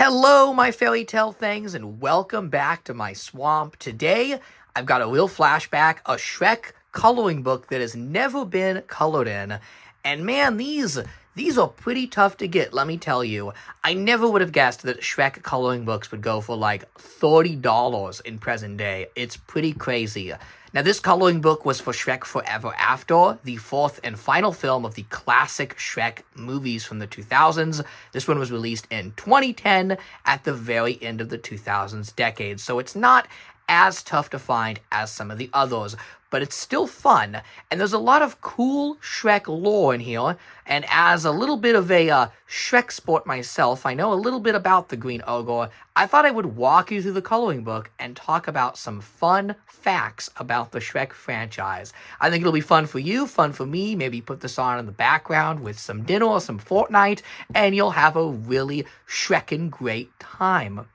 Hello, my fairy tale things, and welcome back to my swamp. Today, I've got a real flashback, a Shrek coloring book that has never been colored in. And man, these are pretty tough to get, let me tell you. I never would have guessed that Shrek coloring books would go for like $30 in present day. It's pretty crazy. Now, this coloring book was for Shrek Forever After, the fourth and final film of the classic Shrek movies from the 2000s. This one was released in 2010 at the very end of the 2000s decade, so it's not as tough to find as some of the others, but it's still fun, and there's a lot of cool Shrek lore in here, and as a little bit of a Shrek sport myself, I know a little bit about the Green Ogre. I thought I would walk you through the coloring book and talk about some fun facts about the Shrek franchise. I think it'll be fun for you, fun for me, maybe put this on in the background with some dinner or some Fortnite, and you'll have a really Shrekin' great time.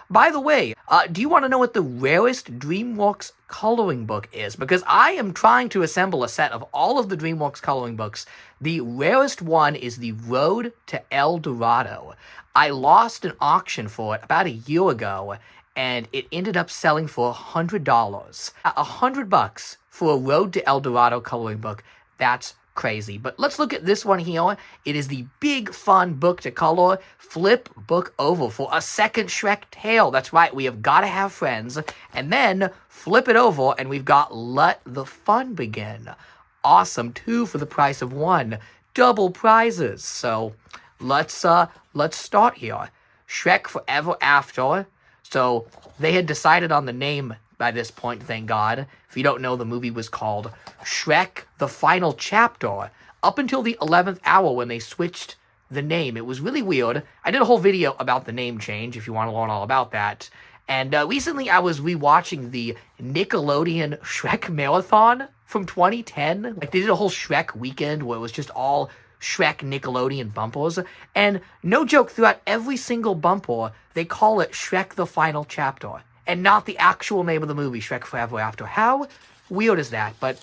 By the way, do you want to know what the rarest DreamWorks coloring book is? Because I am trying to assemble a set of all of the DreamWorks coloring books. The rarest one is The Road to El Dorado. I lost an auction for it about a year ago, and it ended up selling for $100. $100 for a Road to El Dorado coloring book. That's crazy. But let's look at this one here. It is the big fun book to color. Flip book over for a second Shrek tale. That's right, we have got to have friends. And then flip it over and we've got Let the Fun Begin. Awesome, 2 for the price of 1. Double prizes. So let's start here. Shrek Forever After. So they had decided on the name by this point, thank God. If you don't know, the movie was called Shrek the Final Chapter. Up until the 11th hour when they switched the name. It was really weird. I did a whole video about the name change if you want to learn all about that. And recently I was rewatching the Nickelodeon Shrek Marathon from 2010. Like, they did a whole Shrek weekend where it was just all Shrek Nickelodeon bumpers. And no joke, throughout every single bumper, they call it Shrek the Final Chapter. And not the actual name of the movie, Shrek Forever After. How weird is that? But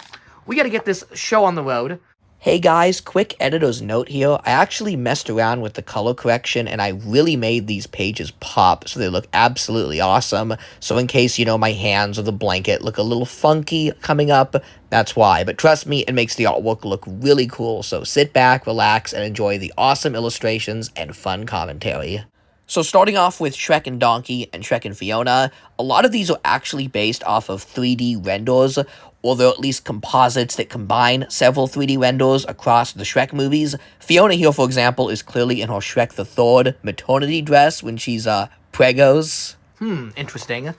we gotta get this show on the road. Hey guys, quick editor's note here. I actually messed around with the color correction and I really made these pages pop so they look absolutely awesome. So in case, my hands or the blanket look a little funky coming up, that's why. But trust me, it makes the artwork look really cool. So sit back, relax, and enjoy the awesome illustrations and fun commentary. So starting off with Shrek and Donkey and Shrek and Fiona, a lot of these are actually based off of 3D renders, or they're at least composites that combine several 3D renders across the Shrek movies. Fiona here, for example, is clearly in her Shrek the Third maternity dress when she's, pregos. Interesting.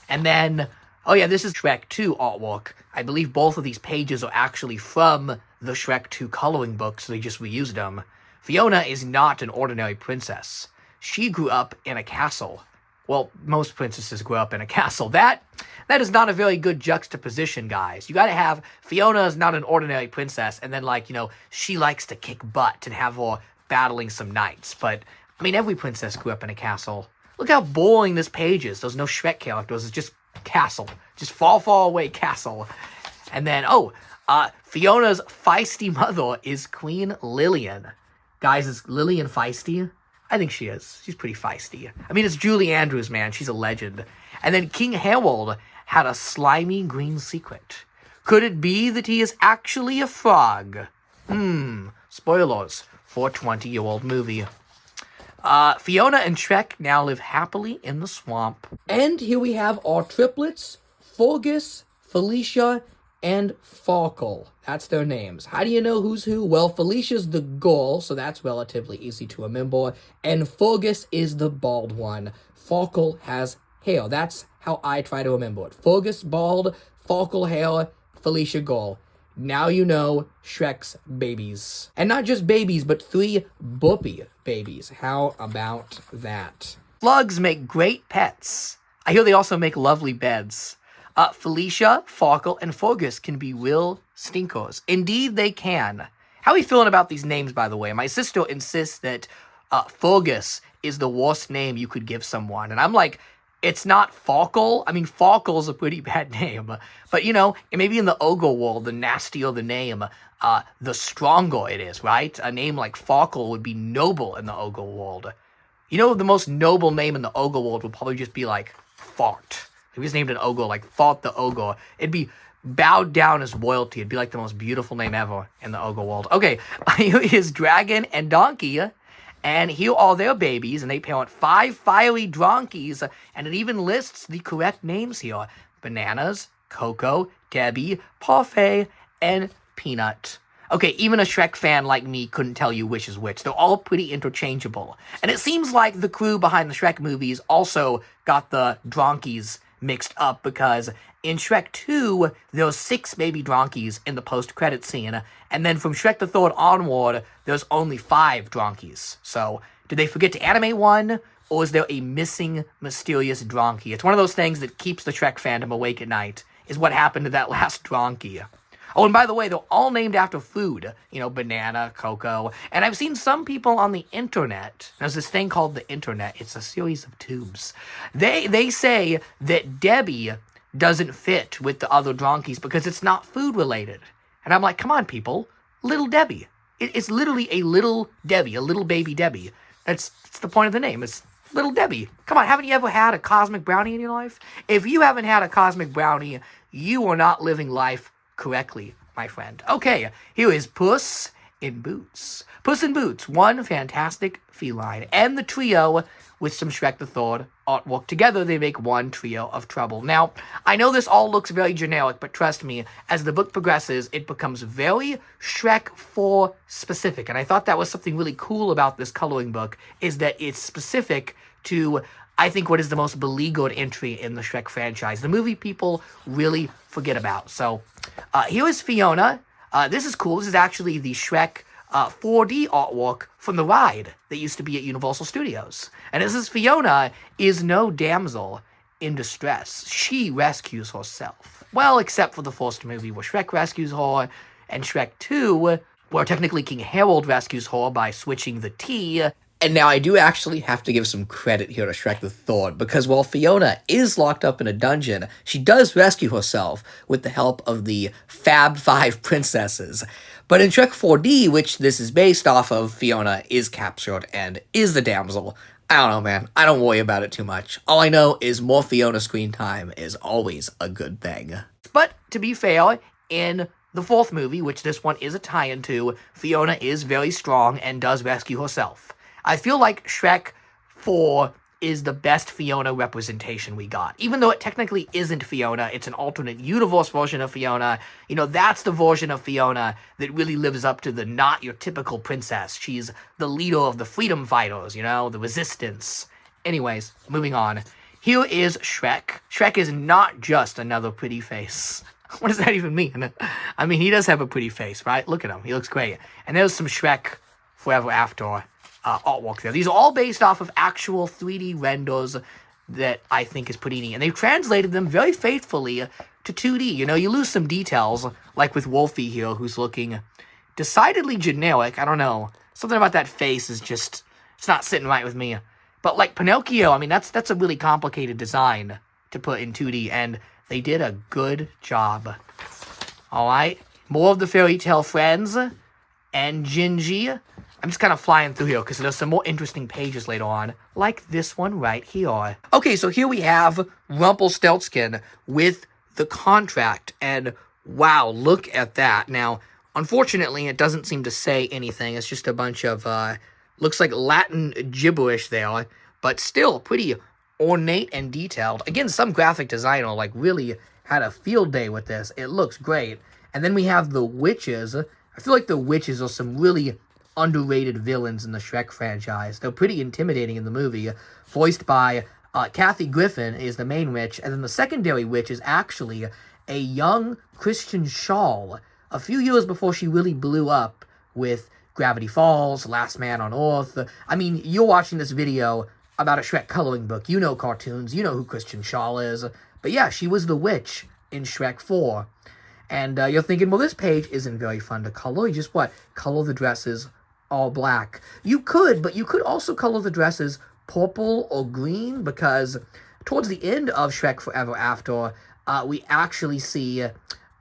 And then, oh yeah, this is Shrek 2 artwork. I believe both of these pages are actually from the Shrek 2 coloring book, so they just reused them. Fiona is not an ordinary princess. She grew up in a castle. Well, most princesses grew up in a castle. That is not a very good juxtaposition, guys. You gotta have, Fiona is not an ordinary princess, and then, she likes to kick butt and have her battling some knights. But, every princess grew up in a castle. Look how boring this page is. There's no Shrek characters. It's just castle. Just far, far away castle. And then, Fiona's feisty mother is Queen Lillian. Guys, is Lillian feisty? I think she is. She's pretty feisty. It's Julie Andrews, man. She's a legend. And then King Harold had a slimy green secret. Could it be that he is actually a frog? Spoilers for a 20-year-old movie. Fiona and Shrek now live happily in the swamp. And here we have our triplets, Fergus, Felicia, and Farkle. That's their names. How do you know who's who? Well, Felicia's the girl, so that's relatively easy to remember. And Fergus is the bald one. Farkle has hair. That's how I try to remember it. Fergus bald, Farkle hair, Felicia girl. Now you know Shrek's babies. And not just babies, but 3 burpy babies. How about that? Slugs make great pets. I hear they also make lovely beds. Felicia, Farkle, and Fergus can be real stinkers. Indeed, they can. How are you feeling about these names, by the way? My sister insists that Fergus is the worst name you could give someone. And I'm like, it's not Farkle. Farkle's a pretty bad name. But, maybe in the ogre world, the nastier the name, the stronger it is, right? A name like Farkle would be noble in the ogre world. You know, the most noble name in the ogre world would probably just be like Fart. If he was named an ogre, like Fart the Ogre, it'd be bowed down as royalty. It'd be like the most beautiful name ever in the ogre world. Okay, here is Dragon and Donkey, and here are their babies, and they parent 5 fiery donkeys, and it even lists the correct names here. Bananas, Coco, Debbie, Parfait, and Peanut. Okay, even a Shrek fan like me couldn't tell you which is which. They're all pretty interchangeable. And it seems like the crew behind the Shrek movies also got the donkeys mixed up, because in Shrek 2, there's 6 baby donkeys in the post-credit scene, and then from Shrek the Third onward, there's only 5 donkeys. So, did they forget to animate one, or is there a missing, mysterious donkey? It's one of those things that keeps the Shrek fandom awake at night, is what happened to that last donkey. Oh, and by the way, they're all named after food. You know, banana, cocoa. And I've seen some people on the internet, there's this thing called the internet, it's a series of tubes. They say that Debbie doesn't fit with the other donkeys because it's not food related. And I'm like, come on, people. Little Debbie. It's literally a little Debbie, a little baby Debbie. It's the point of the name. It's Little Debbie. Come on, haven't you ever had a cosmic brownie in your life? If you haven't had a cosmic brownie, you are not living life correctly, my friend. Okay, here is Puss in Boots. Puss in Boots, one fantastic feline, and the trio with some Shrek the Third artwork. Together, they make one trio of trouble. Now, I know this all looks very generic, but trust me, as the book progresses, it becomes very Shrek 4 specific, and I thought that was something really cool about this coloring book, is that it's specific to, I think, what is the most beleaguered entry in the Shrek franchise. The movie people really forget about. So, here is Fiona. This is cool. This is actually the Shrek 4D artwork from the ride that used to be at Universal Studios. And this is Fiona is no damsel in distress. She rescues herself. Well, except for the first movie where Shrek rescues her, and Shrek 2, where technically King Harold rescues her by switching the T. And now I do actually have to give some credit here to Shrek the Third, because while Fiona is locked up in a dungeon, she does rescue herself with the help of the Fab 5 princesses. But in Shrek 4D, which this is based off of, Fiona is captured and is the damsel. I don't know, man. I don't worry about it too much. All I know is more Fiona screen time is always a good thing. But to be fair, in the 4th movie, which this one is a tie-in to, Fiona is very strong and does rescue herself. I feel like Shrek 4 is the best Fiona representation we got. Even though it technically isn't Fiona, it's an alternate universe version of Fiona. You know, that's the version of Fiona that really lives up to the not your typical princess. She's the leader of the freedom fighters, you know, the resistance. Anyways, moving on. Here is Shrek. Shrek is not just another pretty face. What does that even mean? I mean, he does have a pretty face, right? Look at him. He looks great. And there's some Shrek Forever After artwork there. These are all based off of actual 3D renders that I think is pretty neat. And they've translated them very faithfully to 2D. You know, you lose some details, like with Wolfie here, who's looking decidedly generic. I don't know. Something about that face is just, it's not sitting right with me. But like Pinocchio, I mean, that's a really complicated design to put in 2D, and they did a good job. Alright, more of the fairy tale friends, and Gingy. I'm just kind of flying through here because there's some more interesting pages later on, like this one right here. Okay, so here we have Rumpelstiltskin with the contract, and wow, look at that. Now, unfortunately, it doesn't seem to say anything. It's just a bunch of, looks like Latin gibberish there, but still pretty ornate and detailed. Again, some graphic designer, like, really had a field day with this. It looks great. And then we have the witches. I feel like the witches are some really underrated villains in the Shrek franchise. They're pretty intimidating in the movie. Voiced by Kathy Griffin is the main witch, and then the secondary witch is actually a young Christian Shawl, a few years before she really blew up with Gravity Falls, Last Man on Earth. I mean, you're watching this video about a Shrek coloring book. You know cartoons. You know who Christian Shawl is. But yeah, she was the witch in Shrek 4. And you're thinking, well, this page isn't very fun to color. You just, color the dresses all black. You could, but you could also color the dresses purple or green, because towards the end of Shrek Forever After, we actually see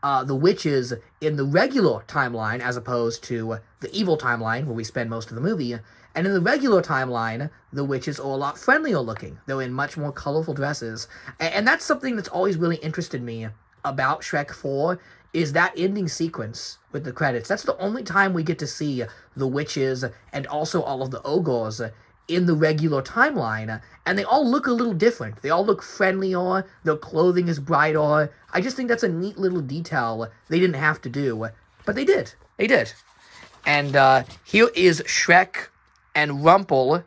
the witches in the regular timeline as opposed to the evil timeline where we spend most of the movie. And in the regular timeline, the witches are a lot friendlier looking. They're in much more colorful dresses. And that's something that's always really interested me about Shrek 4, is that ending sequence with the credits. That's the only time we get to see the witches and also all of the ogres in the regular timeline, and they all look a little different. They all look friendlier, their clothing is brighter. I just think that's a neat little detail they didn't have to do, but they did. They did. And here is Shrek and Rumple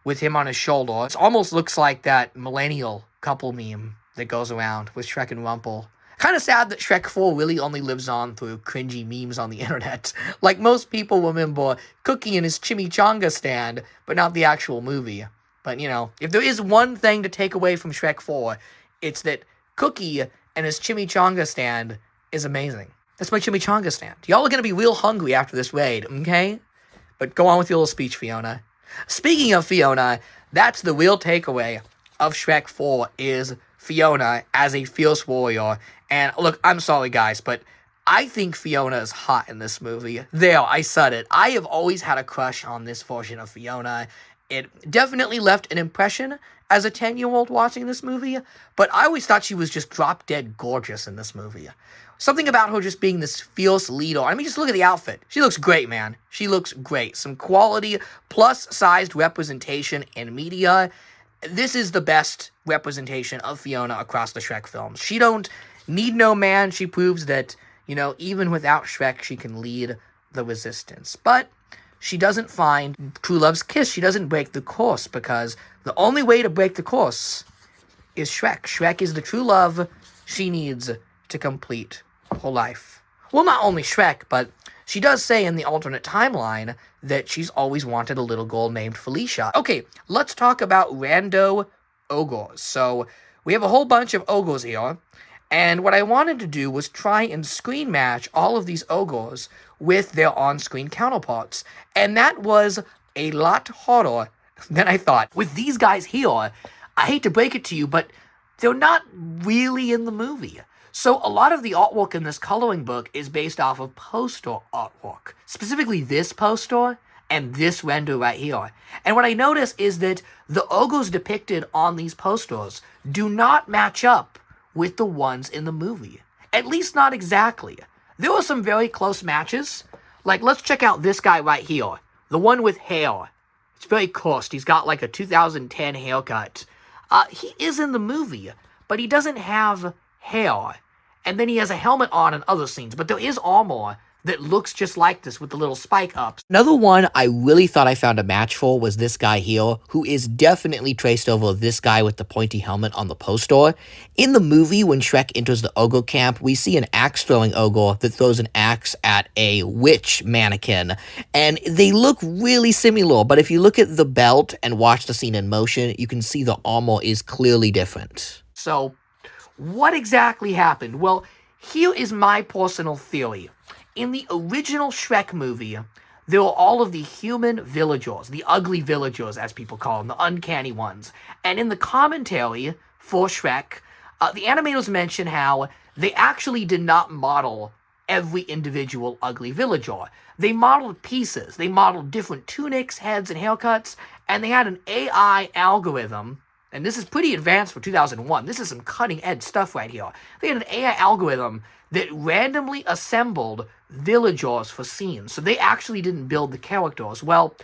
with him on his shoulder. It almost looks like that millennial couple meme that goes around with Shrek and Rumple. Kind of sad that Shrek 4 really only lives on through cringy memes on the internet. Like, most people remember Cookie and his chimichanga stand, but not the actual movie. But, you know, if there is one thing to take away from Shrek 4, it's that Cookie and his chimichanga stand is amazing. That's my chimichanga stand. Y'all are going to be real hungry after this raid, okay? But go on with your little speech, Fiona. Speaking of Fiona, that's the real takeaway of Shrek 4, is Fiona as a fierce warrior. And look, I'm sorry guys, but I think Fiona is hot in this movie. There, I said it. I have always had a crush on this version of Fiona. It definitely left an impression as a 10-year-old watching this movie, but I always thought she was just drop-dead gorgeous in this movie. Something about her just being this fierce leader. I mean, just look at the outfit. She looks great, man. She looks great. Some quality, plus-sized representation in media. This is the best representation of Fiona across the Shrek films. She don't need no man. She proves that, you know, even without Shrek, she can lead the resistance. But she doesn't find true love's kiss. She doesn't break the course, because the only way to break the course is Shrek. Shrek is the true love she needs to complete her life. Well, not only Shrek, but she does say in the alternate timeline that she's always wanted a little girl named Felicia. Okay, let's talk about rando ogres. So, we have a whole bunch of ogres here, and what I wanted to do was try and screen match all of these ogres with their on-screen counterparts, and that was a lot harder than I thought. With these guys here, I hate to break it to you, but they're not really in the movie. So a lot of the artwork in this coloring book is based off of poster artwork. Specifically this poster and this render right here. And what I notice is that the ogres depicted on these posters do not match up with the ones in the movie. At least not exactly. There were some very close matches. Like, let's check out this guy right here. The one with hair. It's very cursed. He's got like a 2010 haircut. He is in the movie, but he doesn't have hair. And then he has a helmet on in other scenes. But there is armor that looks just like this with the little spike ups. Another one I really thought I found a match for was this guy here, who is definitely traced over this guy with the pointy helmet on the poster. In the movie, when Shrek enters the ogre camp, we see an axe-throwing ogre that throws an axe at a witch mannequin. And they look really similar, but if you look at the belt and watch the scene in motion, you can see the armor is clearly different. So, what exactly happened? Well, here is my personal theory. In the original Shrek movie, there were all of the human villagers, the ugly villagers, as people call them, the uncanny ones. And in the commentary for Shrek, the animators mention how they actually did not model every individual ugly villager. They modeled pieces. They modeled different tunics, heads, and haircuts, and they had an AI algorithm. And this is pretty advanced for 2001. This is some cutting-edge stuff right here. They had an AI algorithm that randomly assembled villagers for scenes. So they actually didn't build the characters. Well,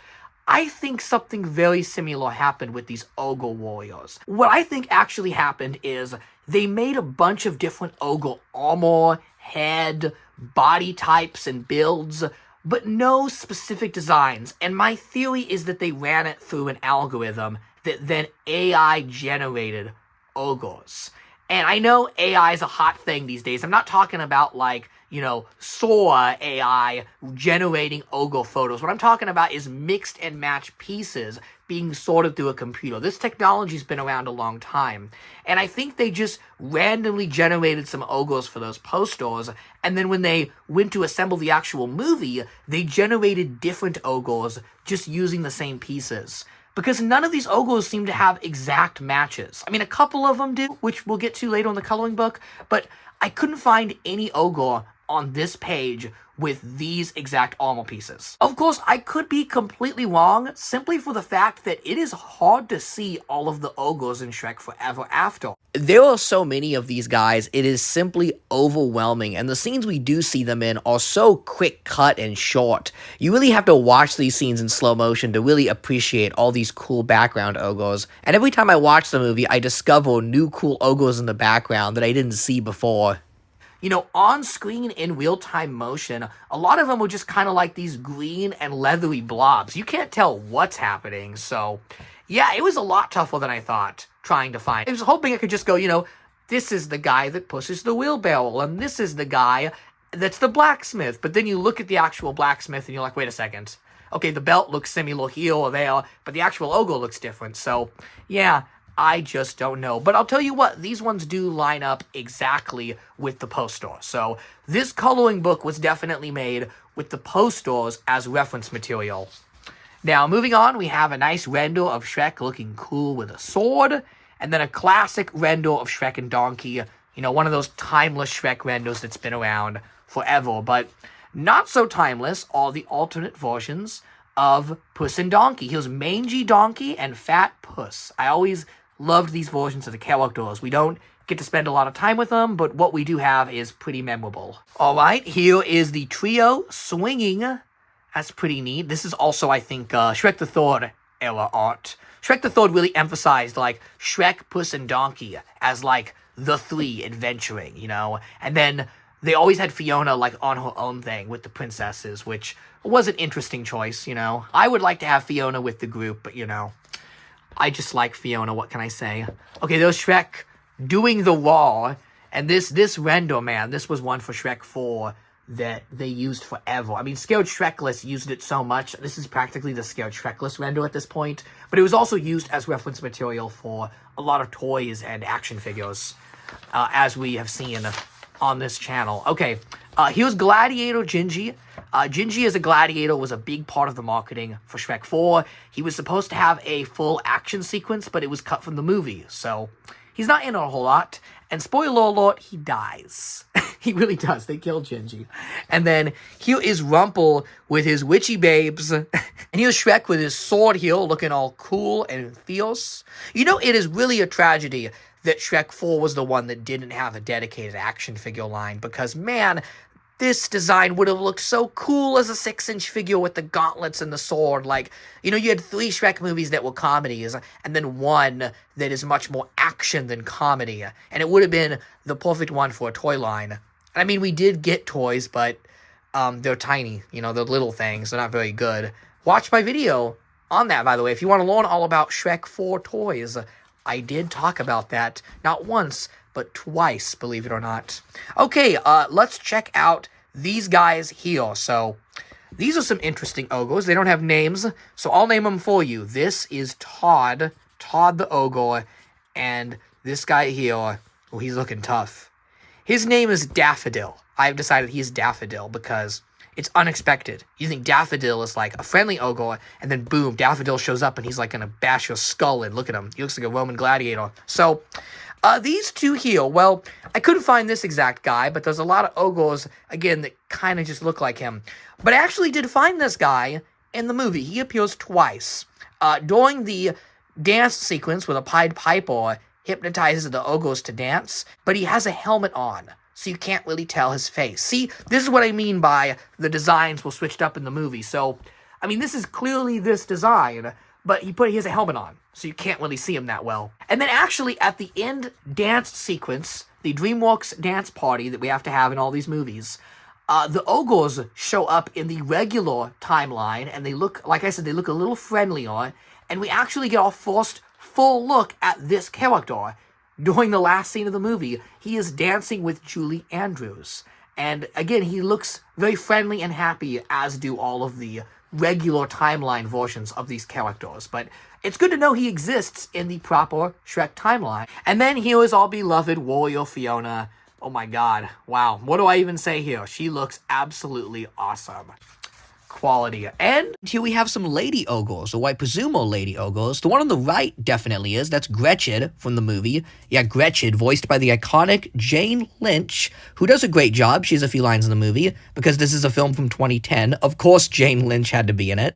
I think something very similar happened with these ogre warriors. What I think actually happened is they made a bunch of different ogre armor, head, body types, and builds, but no specific designs. And my theory is that they ran it through an algorithm that then AI generated ogres. And I know AI is a hot thing these days. I'm not talking about, like, you know, Sora AI generating ogre photos. What I'm talking about is mixed and matched pieces being sorted through a computer. This technology's been around a long time. And I think they just randomly generated some ogres for those posters, and then when they went to assemble the actual movie, they generated different ogres just using the same pieces. Because none of these ogres seem to have exact matches. I mean, a couple of them do, which we'll get to later in the coloring book, but I couldn't find any ogre on this page with these exact armor pieces. Of course, I could be completely wrong, simply for the fact that it is hard to see all of the ogres in Shrek Forever After. There are so many of these guys, it is simply overwhelming, and the scenes we do see them in are so quick cut and short. You really have to watch these scenes in slow motion to really appreciate all these cool background ogres, and every time I watch the movie, I discover new cool ogres in the background that I didn't see before. You know, on screen in real-time motion, a lot of them were just kind of like these green and leathery blobs. You can't tell what's happening, so yeah, it was a lot tougher than I thought trying to find. I was hoping I could just go, you know, this is the guy that pushes the wheelbarrow, and this is the guy that's the blacksmith. But then you look at the actual blacksmith, and you're like, wait a second. Okay, the belt looks similar here or there, but the actual ogre looks different. So, yeah, I just don't know. But I'll tell you what, these ones do line up exactly with the poster. So this coloring book was definitely made with the posters as reference material. Now, moving on, we have a nice render of Shrek looking cool with a sword, and then a classic render of Shrek and Donkey. You know, one of those timeless Shrek renders that's been around forever, but not so timeless are the alternate versions of Puss and Donkey. Here's Mangy Donkey and Fat Puss. I always loved these versions of the characters. We don't get to spend a lot of time with them, but what we do have is pretty memorable. Alright, here is the trio swinging. That's pretty neat. This is also, I think, Shrek the Third era art. Shrek the Third really emphasized, like, Shrek, Puss, and Donkey as, like, the three adventuring, you know? And then they always had Fiona, like, on her own thing with the princesses, which was an interesting choice, you know? I would like to have Fiona with the group, but, you know, I just like Fiona, what can I say? Okay, there's Shrek doing the wall, and this render, man, this was one for Shrek 4 that they used forever. I mean, Scared Shrekless used it so much. This is practically the Scared Shrekless render at this point, but it was also used as reference material for a lot of toys and action figures, as we have seen on this channel. Okay, here's Gladiator Gingy. Gingy as a gladiator was a big part of the marketing for Shrek 4. He was supposed to have a full action sequence, but it was cut from the movie, so he's not in a whole lot. And spoiler alert, he dies. He really does. They kill Gingy. And then here is Rumple with his witchy babes. And here's Shrek with his sword here, looking all cool and fierce. You know, it is really a tragedy that Shrek 4 was the one that didn't have a dedicated action figure line, because, man, this design would have looked so cool as a 6-inch figure with the gauntlets and the sword. Like, you know, you had 3 Shrek movies that were comedies, and then one that is much more action than comedy. And it would have been the perfect one for a toy line. I mean, we did get toys, but they're tiny. You know, they're little things. They're not very good. Watch my video on that, by the way. If you want to learn all about Shrek 4 toys, I did talk about that. Not once, but twice, believe it or not. Okay, let's check out these guys here. So, these are some interesting ogres. They don't have names, so I'll name them for you. This is Todd the ogre, and this guy here, oh, he's looking tough. His name is Daffodil. I've decided he's Daffodil because it's unexpected. You think Daffodil is like a friendly ogre, and then boom, Daffodil shows up and he's like gonna bash your skull in. Look at him. He looks like a Roman gladiator. So, these two here, well, I couldn't find this exact guy, but there's a lot of ogres, again, that kind of just look like him. But I actually did find this guy in the movie. He appears twice. During the dance sequence where the Pied Piper hypnotizes the ogres to dance, but he has a helmet on, so you can't really tell his face. See, this is what I mean by the designs were switched up in the movie. So, I mean, this is clearly this design, but he has a helmet on, so you can't really see him that well. And then actually, at the end dance sequence, the DreamWorks dance party that we have to have in all these movies, the ogres show up in the regular timeline, and they look, like I said, they look a little friendlier, and we actually get our first full look at this character. During the last scene of the movie, he is dancing with Julie Andrews. And again, he looks very friendly and happy, as do all of the regular timeline versions of these characters. But it's good to know he exists in the proper Shrek timeline. And then here is our beloved warrior Fiona. Oh my god. Wow. What do I even say here? She looks absolutely awesome. quality. And here we have some lady ogres, or I presume are lady ogres. The one on the right definitely is. That's Gretchen from the movie. Yeah, Gretchen, voiced by the iconic Jane Lynch, who does a great job. She has a few lines in the movie, because this is a film from 2010. Of course, Jane Lynch had to be in it.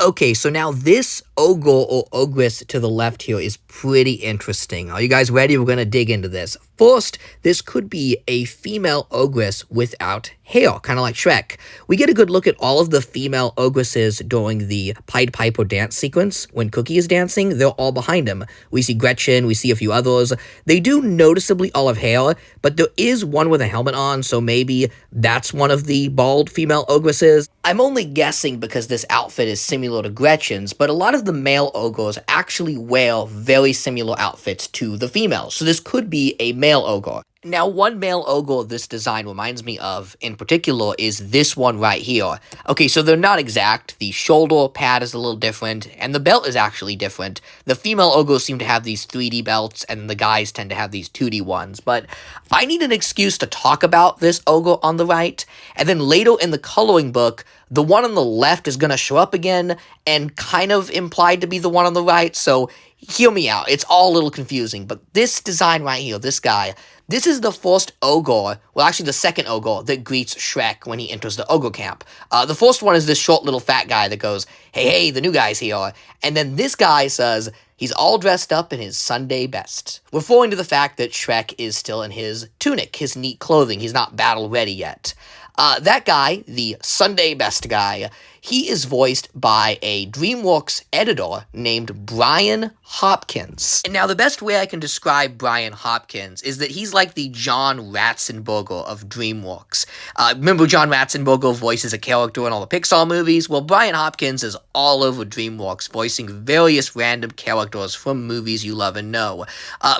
Okay, so now this ogre or ogress to the left here is pretty interesting. Are you guys ready? We're going to dig into this. First, this could be a female ogress without hair, kind of like Shrek. We get a good look at all of the female ogresses during the Pied Piper dance sequence. When Cookie is dancing, they're all behind him. We see Gretchen, we see a few others. They do noticeably all have hair, but there is one with a helmet on, so maybe that's one of the bald female ogresses. I'm only guessing because this outfit is similar to Gretchen's, but a lot of the male ogres actually wear very similar outfits to the females, so this could be a male ogre. Now, one male ogre this design reminds me of, in particular, is this one right here. Okay, so they're not exact. The shoulder pad is a little different, and the belt is actually different. The female ogres seem to have these 3D belts, and the guys tend to have these 2D ones. But I need an excuse to talk about this ogre on the right, and then later in the coloring book, the one on the left is going to show up again, and kind of implied to be the one on the right, so hear me out. It's all a little confusing, but this design right here, this guy, this is the first ogre, well, actually the second ogre that greets Shrek when he enters the ogre camp. The first one is this short little fat guy that goes, hey, the new guy's here. And then this guy says he's all dressed up in his Sunday best, referring to the fact that Shrek is still in his tunic, his neat clothing. He's not battle ready yet. That guy, the Sunday best guy, he is voiced by a DreamWorks editor named Brian Hopkins. And now the best way I can describe Brian Hopkins is that he's like the John Ratzenberger of DreamWorks. Remember John Ratzenberger voices a character in all the Pixar movies? Well, Brian Hopkins is all over DreamWorks, voicing various random characters from movies you love and know.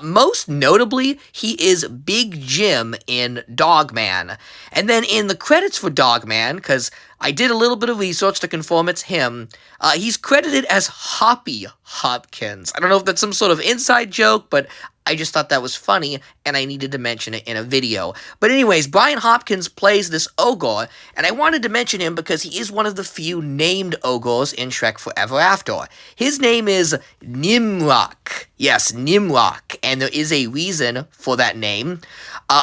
Most notably, he is Big Jim in Dogman. And then in the credits for Dogman, because I did a little bit of research to confirm it's him, he's credited as Hoppy Hopkins. I don't know if that's some sort of inside joke, but I just thought that was funny, and I needed to mention it in a video. But anyways, Brian Hopkins plays this ogre, and I wanted to mention him because he is one of the few named ogres in Shrek Forever After. His name is Nimrock. Yes, Nimrock, and there is a reason for that name.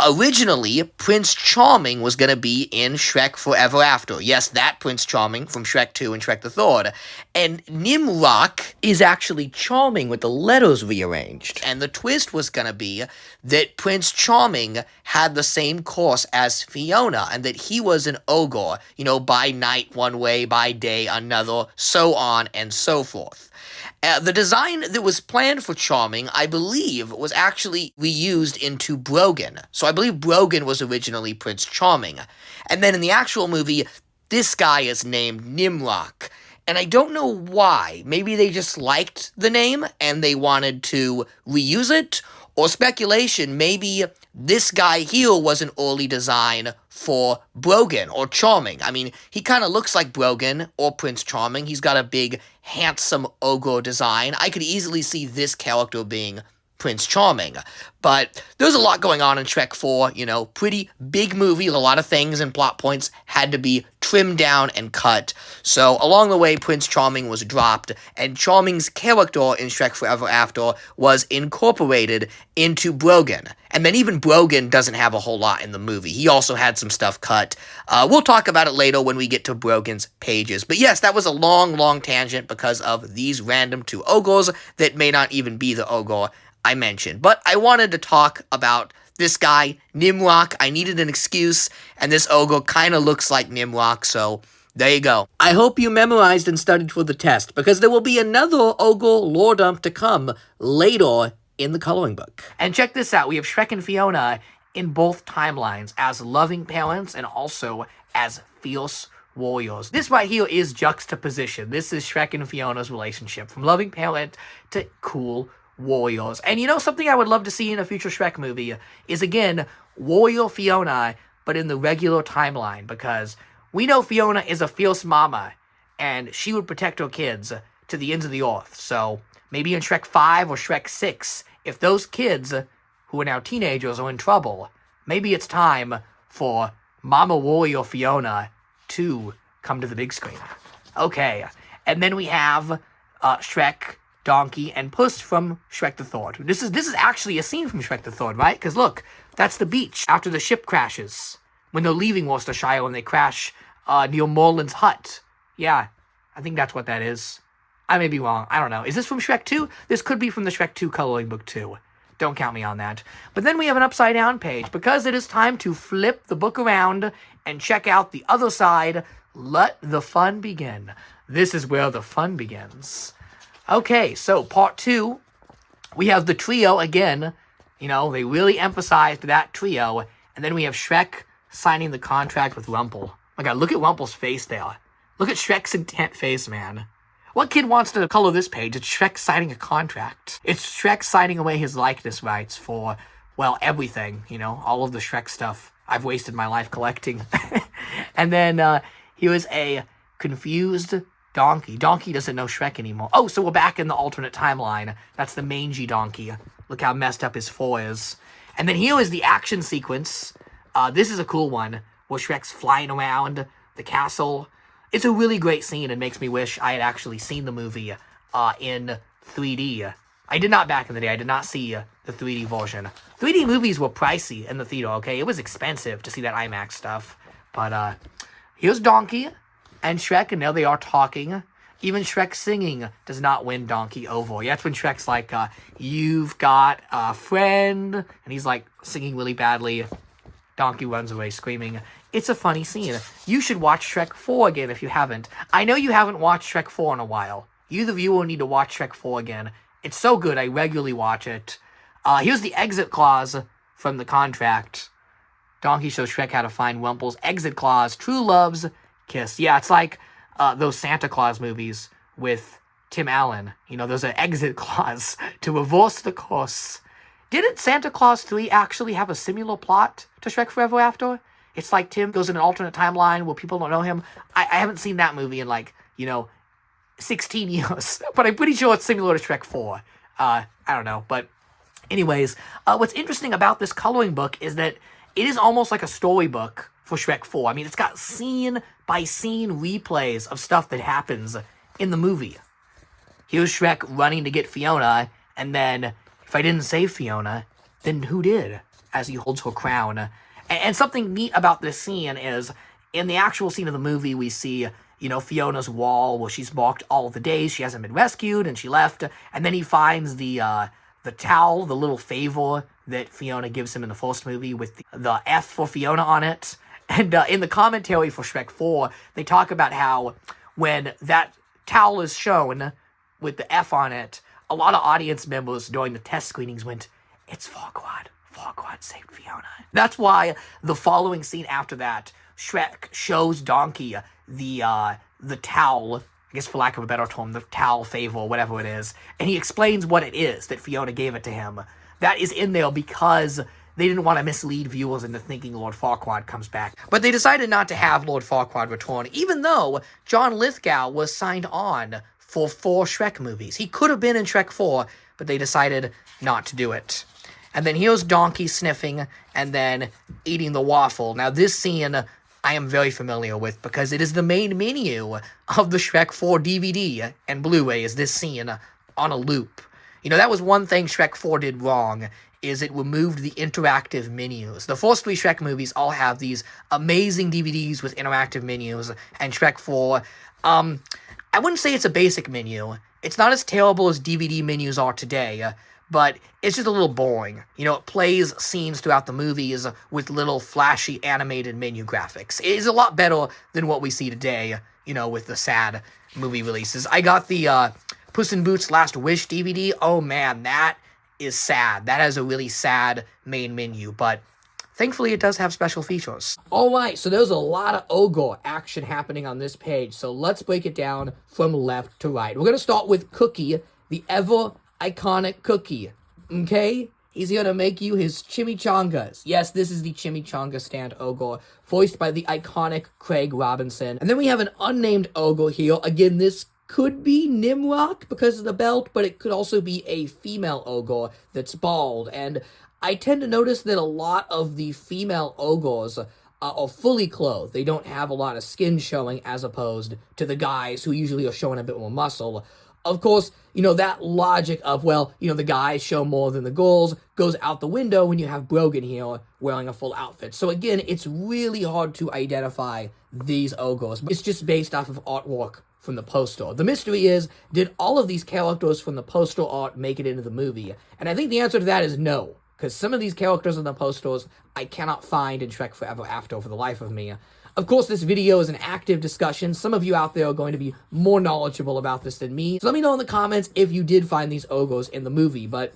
Originally, Prince Charming was going to be in Shrek Forever After. Yes, that Prince Charming from Shrek 2 and Shrek the Third. And Nimrock is actually Charming with the letters rearranged. And the twist was going to be that Prince Charming had the same course as Fiona, and that he was an ogre, you know, by night one way, by day another, so on and so forth. The design that was planned for Charming, I believe, was actually reused into Brogan. So I believe Brogan was originally Prince Charming. And then in the actual movie, this guy is named Nimrock. And I don't know why. Maybe they just liked the name and they wanted to reuse it. Or speculation, maybe this guy here was an early design for Brogan or Charming. I mean, he kind of looks like Brogan or Prince Charming. He's got a big, handsome ogre design. I could easily see this character being Prince Charming. But there's a lot going on in Shrek 4, you know, pretty big movie, a lot of things and plot points had to be trimmed down and cut. So along the way, Prince Charming was dropped, and Charming's character in Shrek Forever After was incorporated into Brogan. And then even Brogan doesn't have a whole lot in the movie. He also had some stuff cut. We'll talk about it later when we get to Brogan's pages. But yes, that was a long, long tangent because of these random two ogres that may not even be the ogre I mentioned. But I wanted to talk about this guy, Nimrock. I needed an excuse, and this ogre kind of looks like Nimrock, so there you go. I hope you memorized and studied for the test, because there will be another ogre lore dump to come later in the coloring book. And check this out. We have Shrek and Fiona in both timelines as loving parents and also as fierce warriors. This right here is juxtaposition. This is Shrek and Fiona's relationship, from loving parent to cool warriors. And you know, something I would love to see in a future Shrek movie is, again, warrior Fiona, but in the regular timeline, because we know Fiona is a fierce mama, and she would protect her kids to the ends of the earth. So maybe in Shrek 5 or Shrek 6, if those kids, who are now teenagers, are in trouble, maybe it's time for Mama Warrior Fiona to come to the big screen. Okay, and then we have Shrek, Donkey, and Puss from Shrek the Third. This is actually a scene from Shrek the Third, right? Because look, that's the beach after the ship crashes. When they're leaving Worcestershire and they crash near Merlin's hut. Yeah, I think that's what that is. I may be wrong. I don't know. Is this from Shrek 2? This could be from the Shrek 2 coloring book too. Don't count me on that. But then we have an upside down page because it is time to flip the book around and check out the other side. Let the fun begin. This is where the fun begins. Okay, so part 2, we have the trio again. You know, they really emphasized that trio. And then we have Shrek signing the contract with Rumple. My God, look at Rumple's face there. Look at Shrek's intent face, man. What kid wants to color this page? It's Shrek signing a contract. It's Shrek signing away his likeness rights for, well, everything, you know, all of the Shrek stuff I've wasted my life collecting. And then he was a confused donkey. Donkey doesn't know Shrek anymore. Oh, so we're back in the alternate timeline. That's the mangy donkey. Look how messed up his fur is. And then here is the action sequence. This is a cool one, where Shrek's flying around the castle. It's a really great scene and makes me wish I had actually seen the movie in 3D. I did not back in the day. I did not see the 3D version. 3D movies were pricey in the theater, okay? It was expensive to see that IMAX stuff. But here's Donkey and Shrek, and now they are talking. Even Shrek singing does not win Donkey over. Yeah, that's when Shrek's like, you've got a friend. And he's like singing really badly. Donkey runs away screaming. It's a funny scene. You should watch Shrek 4 again if you haven't. I know you haven't watched Shrek 4 in a while. You, the viewer, need to watch Shrek 4 again. It's so good, I regularly watch it. Here's the exit clause from the contract. Donkey shows Shrek how to find Rumple's exit clause. True love's kiss. Yeah, it's like those Santa Claus movies with Tim Allen. You know, there's an exit clause to reverse the course. Didn't Santa Claus 3 actually have a similar plot to Shrek Forever After? It's like Tim goes in an alternate timeline where people don't know him. I haven't seen that movie in 16 years. But I'm pretty sure it's similar to Shrek 4. I don't know. But anyways, what's interesting about this coloring book is that it is almost like a storybook for Shrek 4. I mean, it's got scene-by-scene replays of stuff that happens in the movie. Here's Shrek running to get Fiona, and then, if I didn't save Fiona, then who did? As he holds her crown. And something neat about this scene is, in the actual scene of the movie, we see, you know, Fiona's wall where she's marked all of the days she hasn't been rescued and she left. And then he finds the towel, the little favor that Fiona gives him in the first movie with the F for Fiona on it. And in the commentary for Shrek 4, they talk about how when that towel is shown with the F on it, a lot of audience members during the test screenings went, "It's Farquaad. Farquaad saved Fiona." That's why the following scene after that, Shrek shows Donkey the towel, I guess for lack of a better term, the towel favor, whatever it is, and he explains what it is that Fiona gave it to him. That is in there because they didn't want to mislead viewers into thinking Lord Farquaad comes back. But they decided not to have Lord Farquaad return, even though John Lithgow was signed on for 4 Shrek movies. He could have been in Shrek 4, but they decided not to do it. And then here's Donkey sniffing and then eating the waffle. Now this scene I am very familiar with because it is the main menu of the Shrek 4 DVD and Blu-ray is this scene on a loop. You know, that was one thing Shrek 4 did wrong, is it removed the interactive menus. The first 3 Shrek movies all have these amazing DVDs with interactive menus, and Shrek 4, I wouldn't say it's a basic menu. It's not as terrible as DVD menus are today, but it's just a little boring. You know, it plays scenes throughout the movies with little flashy animated menu graphics. It is a lot better than what we see today, you know, with the sad movie releases. I got the Puss in Boots Last Wish DVD. Oh man, that is sad. That has a really sad main menu, but thankfully it does have special features. Alright, so there's a lot of Ogre action happening on this page, so let's break it down from left to right. We're going to start with Cookie, the ever iconic Cookie, okay? He's gonna make you his chimichangas. Yes, this is the chimichanga stand Ogre, voiced by the iconic Craig Robinson. And then we have an unnamed Ogre here. Again, this could be Nimrock because of the belt, but it could also be a female Ogre that's bald. And I tend to notice that a lot of the female Ogres are fully clothed. They don't have a lot of skin showing as opposed to the guys who usually are showing a bit more muscle. Of course, that logic of, well, the guys show more than the girls goes out the window when you have Brogan here wearing a full outfit. So again, it's really hard to identify these ogres. It's just based off of artwork from the poster. The mystery is, did all of these characters from the poster art make it into the movie? And I think the answer to that is no, because some of these characters in the posters I cannot find in Shrek Forever After for the life of me. Of course, this video is an active discussion. Some of you out there are going to be more knowledgeable about this than me. So let me know in the comments if you did find these ogres in the movie. But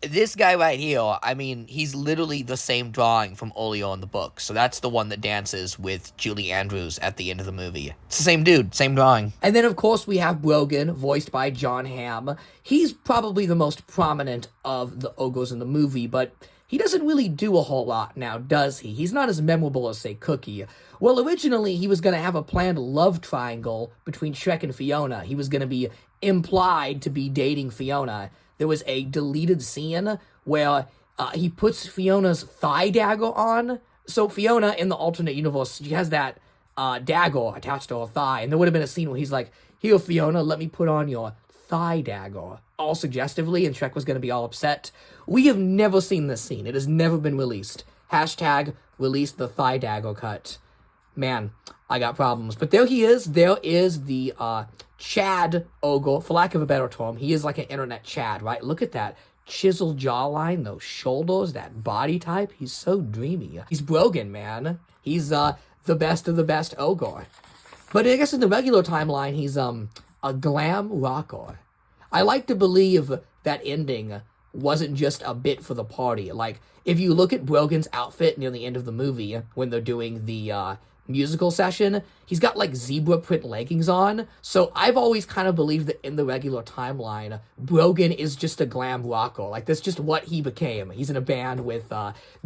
this guy right here, I mean, he's literally the same drawing from earlier in the book. So that's the one that dances with Julie Andrews at the end of the movie. It's the same dude, same drawing. And then, of course, we have Brogan, voiced by John Hamm. He's probably the most prominent of the ogres in the movie, but he doesn't really do a whole lot now, does he? He's not as memorable as, say, Cookie. Well, originally, he was going to have a planned love triangle between Shrek and Fiona. He was going to be implied to be dating Fiona. There was a deleted scene where he puts Fiona's thigh dagger on. So Fiona, in the alternate universe, she has that dagger attached to her thigh. And there would have been a scene where he's like, "Here, Fiona, let me put on your thigh dagger," all suggestively, and Shrek was going to be all upset. We have never seen this scene. It has never been released. Hashtag release the thigh dagger cut. Man, I got problems. But there he is. There is the Chad ogre, for lack of a better term. He is like an internet Chad, right? Look at that chiseled jawline, those shoulders, that body type. He's so dreamy. He's Brogan, man. He's the best of the best ogre. But I guess in the regular timeline, he's a glam rocker. I like to believe that ending wasn't just a bit for the party. Like, if you look at Brogan's outfit near the end of the movie, when they're doing the musical session, he's got like zebra print leggings on. So I've always kind of believed that in the regular timeline, Brogan is just a glam rocker. Like, that's just what he became. He's in a band with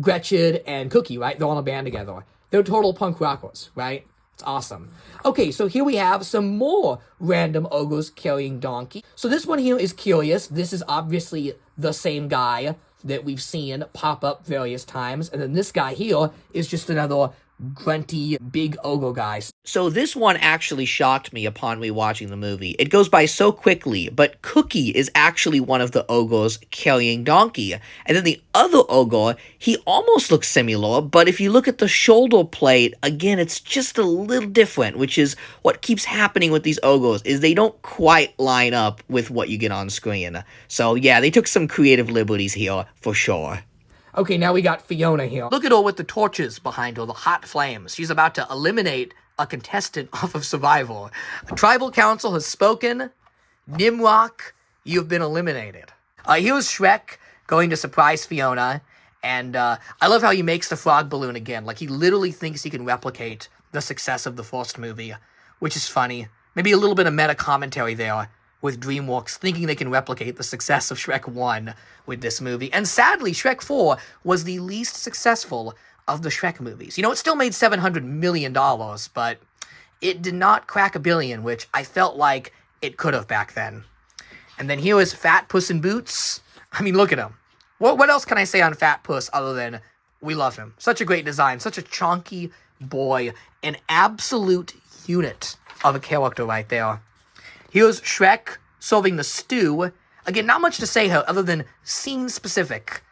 Gretchen and Cookie, right? They're all in a band together. They're total punk rockers, right? It's awesome. Okay, so here we have some more random ogres carrying donkey. So this one here is curious. This is obviously the same guy that we've seen pop up various times. And then this guy here is just another grunty, big ogre guy. So this one actually shocked me upon rewatching the movie. It goes by so quickly, but Cookie is actually one of the ogres carrying donkey. And then the other ogre, he almost looks similar, but if you look at the shoulder plate, again, it's just a little different, which is what keeps happening with these ogres, is they don't quite line up with what you get on screen. So yeah, they took some creative liberties here, for sure. Okay, now we got Fiona here. Look at her with the torches behind her, the hot flames. She's about to eliminate a contestant off of Survivor. A tribal council has spoken. Nimrock, you've been eliminated. Here's Shrek going to surprise Fiona. And I love how he makes the frog balloon again. Like, he literally thinks he can replicate the success of the first movie, which is funny. Maybe a little bit of meta commentary there with DreamWorks thinking they can replicate the success of Shrek 1 with this movie. And sadly, Shrek 4 was the least successful of the Shrek movies. It still made $700 million, but it did not crack $1 billion, which I felt like it could have back then. And then here is Fat Puss in Boots. I mean, look at him. What else can I say on Fat Puss other than we love him? Such a great design, such a chonky boy, an absolute unit of a character right there. Here's Shrek serving the stew. Again, not much to say here other than scene-specific.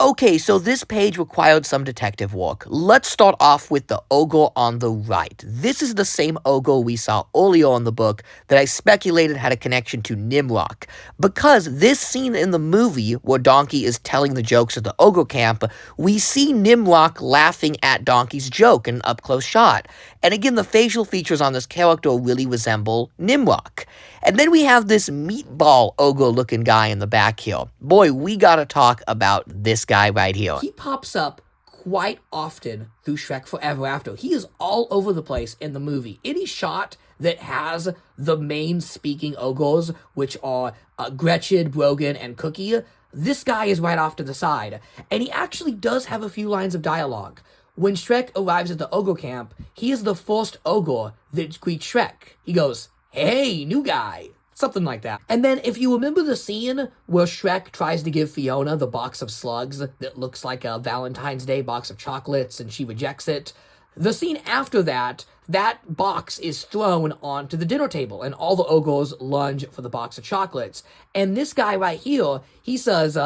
Okay, so this page required some detective work. Let's start off with the ogre on the right. This is the same ogre we saw earlier in the book that I speculated had a connection to Nimrock. Because this scene in the movie where Donkey is telling the jokes at the ogre camp, we see Nimrock laughing at Donkey's joke in an up-close shot. And again, the facial features on this character really resemble Nimrock. And then we have this meatball ogre-looking guy in the back here. Boy, we gotta talk about this guy right here. He pops up quite often through Shrek Forever After. He is all over the place in the movie. Any shot that has the main speaking ogres, which are Gretchen, Brogan, and Cookie, this guy is right off to the side. And he actually does have a few lines of dialogue. When Shrek arrives at the ogre camp, he is the first ogre that greets Shrek. He goes, "Hey, new guy." Something like that. And then if you remember the scene where Shrek tries to give Fiona the box of slugs that looks like a Valentine's Day box of chocolates and she rejects it, The scene after that, that box is thrown onto the dinner table, and all the ogres lunge for the box of chocolates. And this guy right here, he says,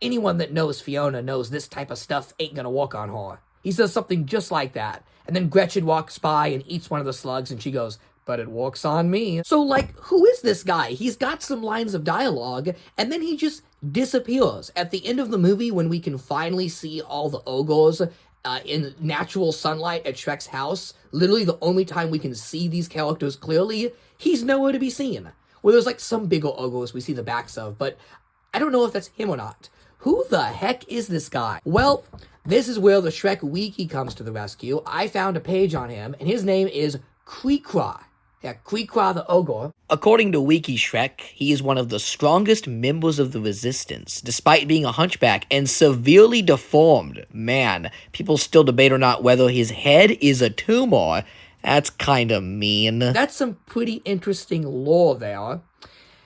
anyone that knows Fiona knows this type of stuff ain't gonna work on her. He says something just like that. And then Gretchen walks by and eats one of the slugs, and she goes, but it works on me. So, like, who is this guy? He's got some lines of dialogue, and then he just disappears. At the end of the movie, when we can finally see all the ogres in natural sunlight at Shrek's house, literally the only time we can see these characters clearly, he's nowhere to be seen. Well, there's like some bigger ogres we see the backs of, but I don't know if that's him or not. Who the heck is this guy? Well, this is where the Shrek Wiki comes to the rescue. I found a page on him, and his name is Creekra. Yeah, Creekra the Ogre. According to Wiki Shrek, he is one of the strongest members of the Resistance, despite being a hunchback and severely deformed. Man, people still debate or not whether his head is a tumor. That's kinda mean. That's some pretty interesting lore there.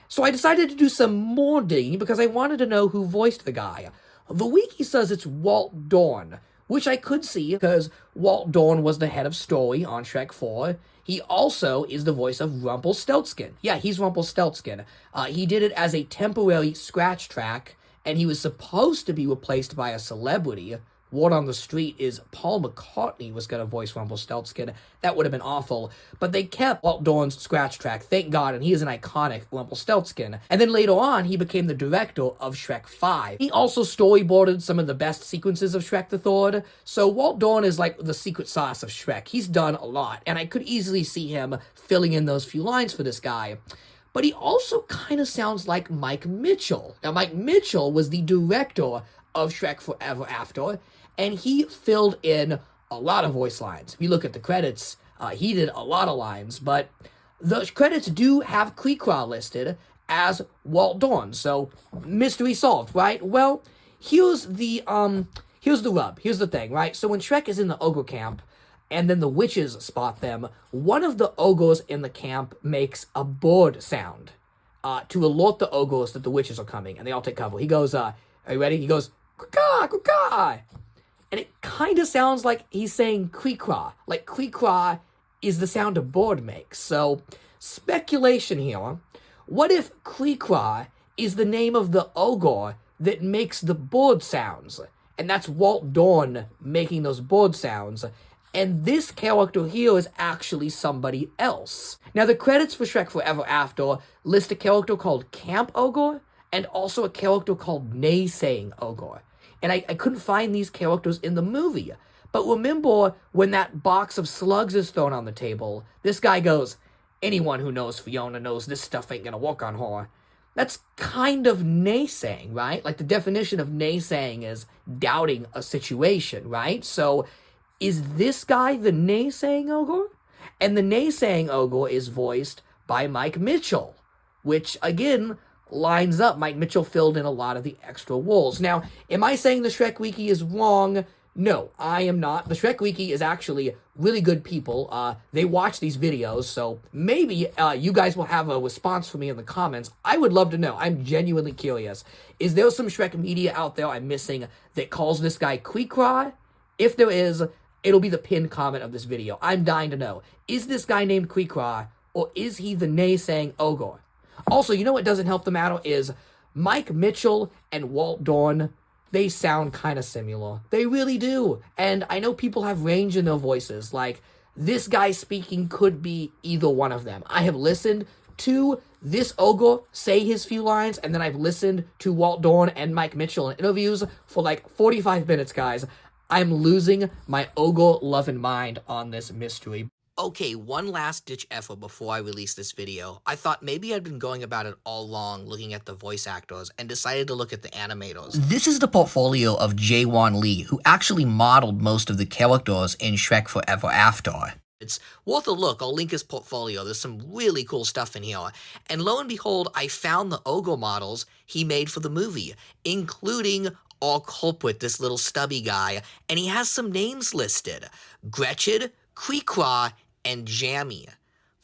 So I decided to do some more digging because I wanted to know who voiced the guy. The wiki says it's Walt Dorn, which I could see because Walt Dorn was the head of story on Shrek 4. He also is the voice of Rumpelstiltskin. Yeah, he's Rumpelstiltskin. He did it as a temporary scratch track, and he was supposed to be replaced by a celebrity. Word on the street is Paul McCartney was going to voice Rumpelstiltskin. That would have been awful. But they kept Walt Dorn's scratch track, thank God, and he is an iconic Rumpelstiltskin. And then later on, he became the director of Shrek 5. He also storyboarded some of the best sequences of Shrek the Third. So Walt Dorn is like the secret sauce of Shrek. He's done a lot, and I could easily see him filling in those few lines for this guy. But he also kind of sounds like Mike Mitchell. Now, Mike Mitchell was the director of Shrek Forever After, and he filled in a lot of voice lines. If you look at the credits, he did a lot of lines, but the credits do have Creekra listed as Walt Dorn, so mystery solved, right? Well, here's the rub. Here's the thing, right? So when Shrek is in the ogre camp, and then the witches spot them, one of the ogres in the camp makes a bird sound to alert the ogres that the witches are coming, and they all take cover. He goes, are you ready? He goes, "Caw, caw, caw." And it kind of sounds like he's saying Creekra. Like Creekra is the sound a bird makes. So, speculation here. What if Creekra is the name of the ogre that makes the bird sounds? And that's Walt Dorn making those bird sounds. And this character here is actually somebody else. Now, the credits for Shrek Forever After list a character called Camp Ogre and also a character called Naysaying Ogre. And I couldn't find these characters in the movie. But remember, when that box of slugs is thrown on the table, this guy goes, anyone who knows Fiona knows this stuff ain't gonna work on her. That's kind of naysaying, right? Like, the definition of naysaying is doubting a situation, right? So, is this guy the naysaying ogre? And the naysaying ogre is voiced by Mike Mitchell, which, again, lines up. Mike Mitchell filled in a lot of the extra roles. Now, am I saying the Shrek Wiki is wrong? No, I am not. The Shrek Wiki is actually really good people. They watch these videos, so maybe you guys will have a response for me in the comments. I would love to know. I'm genuinely curious. Is there some Shrek media out there I'm missing that calls this guy Creekra? If there is, it'll be the pinned comment of this video. I'm dying to know. Is this guy named Creekra, or is he the naysaying ogre? Also, you know what doesn't help the matter is Mike Mitchell and Walt Dorn, they sound kind of similar. They really do. And I know people have range in their voices. Like, this guy speaking could be either one of them. I have listened to this ogre say his few lines, and then I've listened to Walt Dorn and Mike Mitchell in interviews for like 45 minutes, guys. I'm losing my ogre love and mind on this mystery. Okay, one last-ditch effort before I release this video. I thought maybe I'd been going about it all along looking at the voice actors and decided to look at the animators. This is the portfolio of Jaewon Lee, who actually modeled most of the characters in Shrek Forever After. It's worth a look. I'll link his portfolio. There's some really cool stuff in here. And lo and behold, I found the ogre models he made for the movie, including our culprit, this little stubby guy, and he has some names listed. Gretchen, Creekra, and Jammy.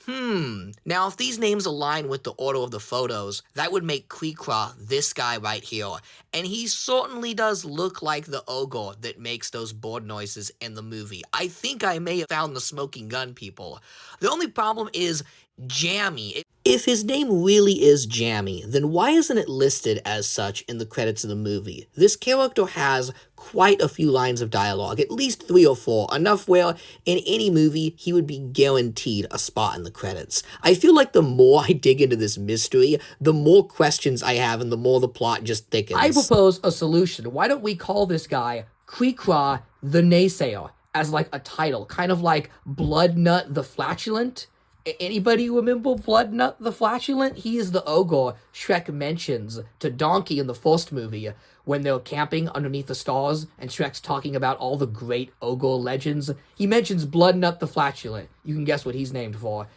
Now if these names align with the order of the photos, that would make Krikra this guy right here. And he certainly does look like the ogre that makes those board noises in the movie. I think I may have found the smoking gun, people. The only problem is Jammy. If his name really is Jammy, then why isn't it listed as such in the credits of the movie? This character has quite a few lines of dialogue, at least 3 or 4, enough where in any movie he would be guaranteed a spot in the credits. I feel like the more I dig into this mystery, the more questions I have and the more the plot just thickens. I propose a solution. Why don't we call this guy Krikra the Naysayer as like a title, kind of like Bloodnut the Flatulent? Anybody remember Bloodnut the Flatulent? He is the ogre Shrek mentions to Donkey in the first movie when they're camping underneath the stars and Shrek's talking about all the great ogre legends. He mentions Bloodnut the Flatulent. You can guess what he's named for.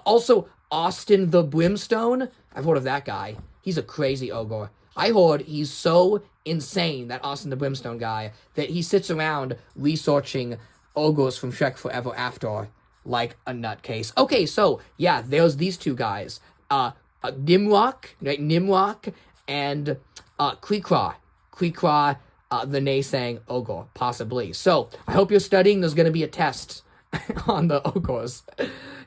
Also, Austin the Brimstone. I've heard of that guy. He's a crazy ogre. I heard he's so insane, that Austin the Brimstone guy, that he sits around researching ogres from Shrek Forever After like a nutcase. Okay, so, yeah, there's these two guys. Nimrock, right? Nimrock and Krikra. Krikra, the naysaying ogre, possibly. So, I hope you're studying. There's going to be a test on the ogres.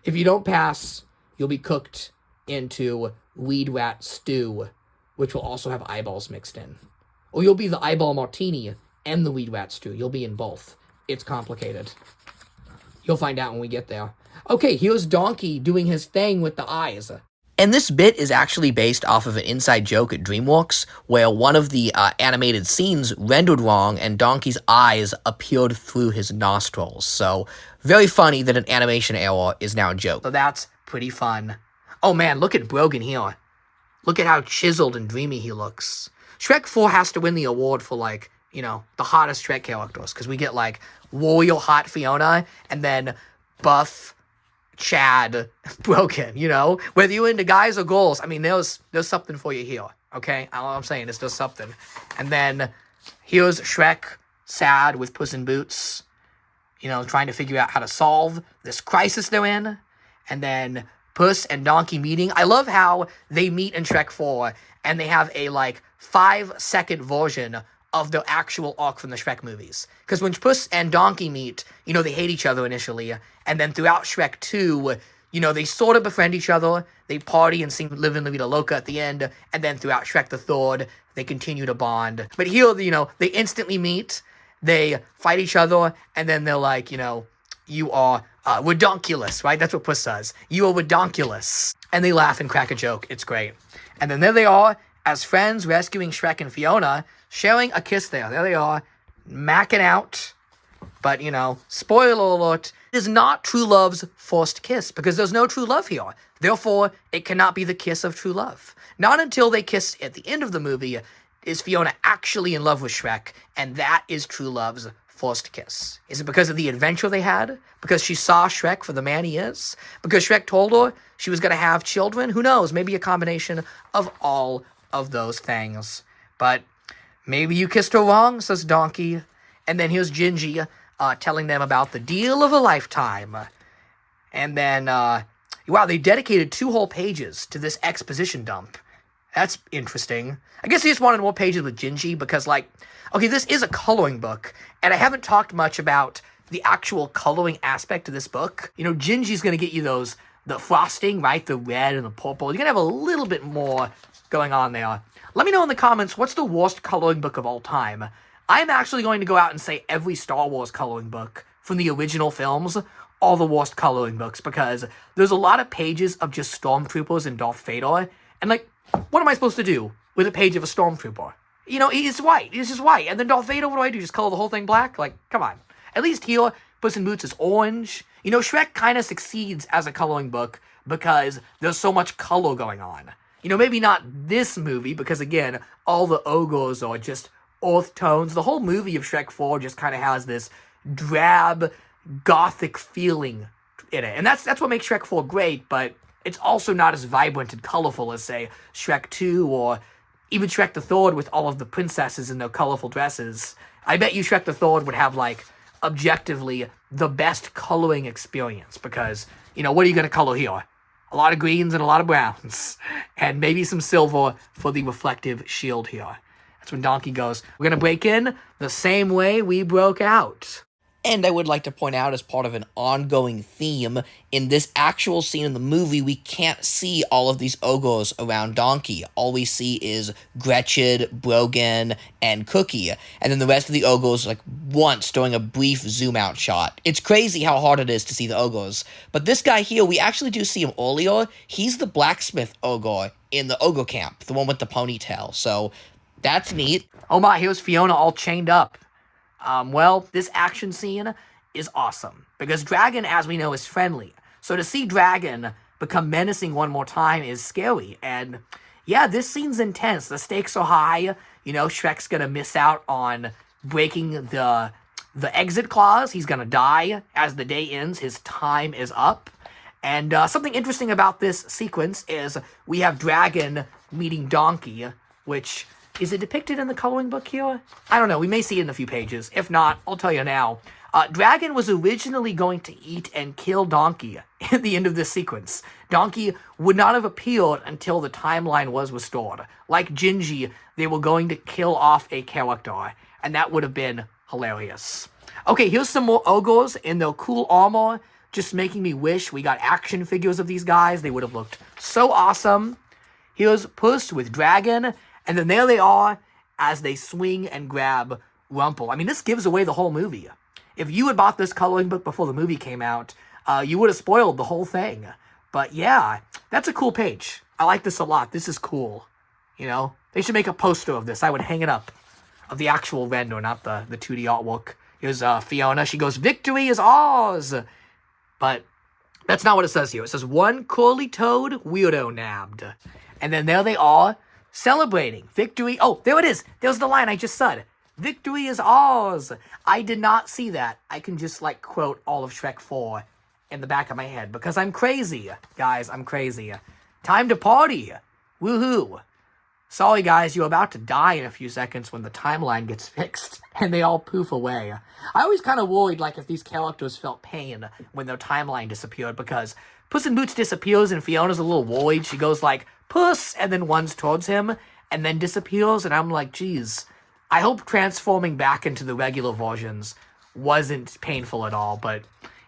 If you don't pass, you'll be cooked into weed rat stew, which will also have eyeballs mixed in. Or you'll be the eyeball martini and the weed rat stew. You'll be in both. It's complicated. You'll find out when we get there. Okay, here's Donkey doing his thing with the eyes. And this bit is actually based off of an inside joke at DreamWorks, where one of the animated scenes rendered wrong and Donkey's eyes appeared through his nostrils. So, very funny that an animation error is now a joke. So that's pretty fun. Oh man, look at Brogan here. Look at how chiseled and dreamy he looks. Shrek 4 has to win the award for, like, you know, the hottest Shrek characters, because we get, like, warrior hot Fiona, and then buff Chad Brogan, you know? Whether you're into guys or girls, I mean, there's something for you here, okay? All I'm saying is there's something. And then here's Shrek, sad with Puss in Boots, you know, trying to figure out how to solve this crisis they're in. And then Puss and Donkey meeting. I love how they meet in Shrek 4, and they have a, like, 5-second version of the actual arc from the Shrek movies. Because when Puss and Donkey meet, you know, they hate each other initially, and then throughout Shrek 2, you know, they sort of befriend each other, they party and seem to live in La Vida Loca at the end, and then throughout Shrek the Third, they continue to bond. But here, you know, they instantly meet, they fight each other, and then they're like, you know, you are redonkulous, right? That's what Puss says. You are redonkulous. And they laugh and crack a joke. It's great. And then there they are, as friends, rescuing Shrek and Fiona, sharing a kiss there. There they are, macking out. But, you know, spoiler alert, it is not true love's first kiss, because there's no true love here. Therefore, it cannot be the kiss of true love. Not until they kiss at the end of the movie is Fiona actually in love with Shrek, and that is true love's first kiss. Is it because of the adventure they had? Because she saw Shrek for the man he is? Because Shrek told her she was going to have children? Who knows? Maybe a combination of all of those things. But maybe you kissed her wrong, says Donkey. And then here's Gingy telling them about the deal of a lifetime. And then, wow, they dedicated 2 whole pages to this exposition dump. That's interesting. I guess they just wanted more pages with Gingy because, like, okay, this is a coloring book, and I haven't talked much about the actual coloring aspect of this book. You know, Gingy's going to get you the frosting, right? The red and the purple. You're going to have a little bit more going on there. Let me know in the comments, what's the worst coloring book of all time? I'm actually going to go out and say every Star Wars coloring book from the original films are the worst coloring books, because there's a lot of pages of just stormtroopers and Darth Vader, and, like, what am I supposed to do with a page of a stormtrooper? You know, he's white. He's just white. And then Darth Vader, what do? Just color the whole thing black? Like, come on. At least here, Puss in Boots is orange. You know, Shrek kind of succeeds as a coloring book because there's so much color going on. You know, maybe not this movie, because, again, all the ogres are just earth tones. The whole movie of Shrek 4 just kind of has this drab, gothic feeling in it. And that's what makes Shrek 4 great, but it's also not as vibrant and colorful as, say, Shrek 2 or even Shrek the Third with all of the princesses in their colorful dresses. I bet you Shrek the Third would have, like, objectively the best coloring experience because, what are you going to color here? A lot of greens and a lot of browns, and maybe some silver for the reflective shield here. That's when Donkey goes, we're going to break in the same way we broke out. And I would like to point out, as part of an ongoing theme, in this actual scene in the movie, we can't see all of these ogres around Donkey. All we see is Gretchen, Brogan, and Cookie. And then the rest of the ogres, once during a brief zoom-out shot. It's crazy how hard it is to see the ogres. But this guy here, we actually do see him earlier. He's the blacksmith ogre in the ogre camp, the one with the ponytail. So that's neat. Oh my, here's Fiona all chained up. Well, this action scene is awesome, because Dragon, as we know, is friendly. So to see Dragon become menacing one more time is scary, and yeah, this scene's intense. The stakes are high. Shrek's gonna miss out on breaking the exit clause. He's gonna die as the day ends. His time is up. And something interesting about this sequence is we have Dragon meeting Donkey, which... is it depicted in the coloring book here? I don't know. We may see it in a few pages. If not, I'll tell you now. Dragon was originally going to eat and kill Donkey at the end of this sequence. Donkey would not have appeared until the timeline was restored. Like Gingy, they were going to kill off a character, and that would have been hilarious. Okay, here's some more ogres in their cool armor, just making me wish we got action figures of these guys. They would have looked so awesome. Here's Puss with Dragon. And then there they are as they swing and grab Rumple. I mean, this gives away the whole movie. If you had bought this coloring book before the movie came out, you would have spoiled the whole thing. But yeah, that's a cool page. I like this a lot. This is cool. They should make a poster of this. I would hang it up. Of the actual render, not the 2D artwork. Here's Fiona. She goes, victory is ours! But that's not what it says here. It says, one curly-toed weirdo nabbed. And then there they are, celebrating victory. Oh, there it is. There's the line I just said. Victory is ours. I did not see that. I can just quote all of Shrek 4 in the back of my head because I'm crazy. Guys, I'm crazy. Time to party. Woohoo. Sorry guys, you're about to die in a few seconds when the timeline gets fixed and they all poof away. I always kind of worried if these characters felt pain when their timeline disappeared because Puss in Boots disappears and Fiona's a little worried. She goes Puss, and then runs towards him, and then disappears, and I'm geez, I hope transforming back into the regular versions wasn't painful at all, but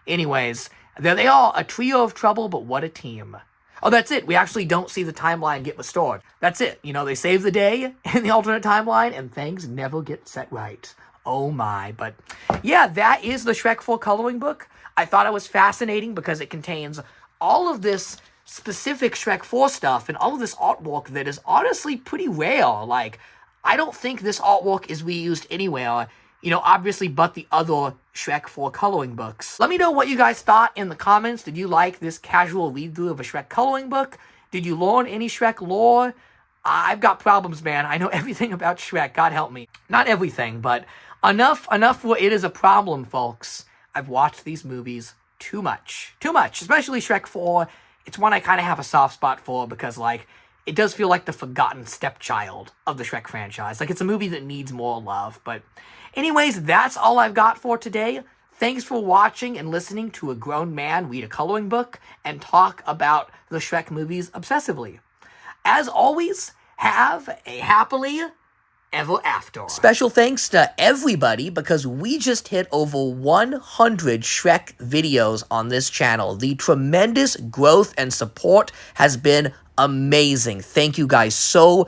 anyways, there they are, a trio of trouble, but what a team. Oh, that's it, we actually don't see the timeline get restored. That's it, they save the day in the alternate timeline, and things never get set right. Oh my, but yeah, that is the Shrek 4 coloring book. I thought it was fascinating because it contains all of this specific Shrek 4 stuff and all of this artwork that is honestly pretty rare. I don't think this artwork is reused anywhere, obviously but the other Shrek 4 coloring books. Let me know what you guys thought in the comments. Did you like this casual read-through of a Shrek coloring book? Did you learn any Shrek lore? I've got problems, man. I know everything about Shrek, God help me. Not everything, but enough where it is a problem, folks. I've watched these movies too much, especially Shrek 4. It's one I kind of have a soft spot for because, it does feel like the forgotten stepchild of the Shrek franchise. It's a movie that needs more love. But anyways, that's all I've got for today. Thanks for watching and listening to a grown man read a coloring book and talk about the Shrek movies obsessively. As always, have a happily ever after. Special thanks to everybody because we just hit over 100 Shrek videos on this channel. The tremendous growth and support has been amazing. Thank you guys so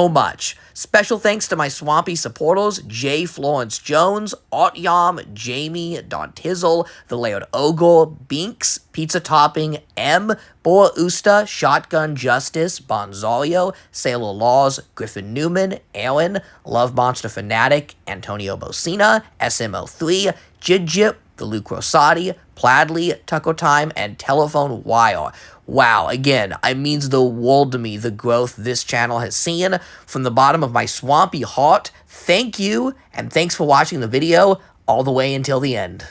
much. Special thanks to my swampy supporters, J. Florence Jones, Artyom, Jamie, Don Tizzle, The Layered Ogre, Binks, Pizza Topping, M, Bora Usta, Shotgun Justice, Bonzario, Sailor Laws, Griffin Newman, Aaron, Love Monster Fanatic, Antonio Bocina, SMO3, Jidjip, The Luke Rosati, Pladley, Tucker Time, and Telephone Wire. Wow, again, it means the world to me, the growth this channel has seen. From the bottom of my swampy heart, thank you, and thanks for watching the video all the way until the end.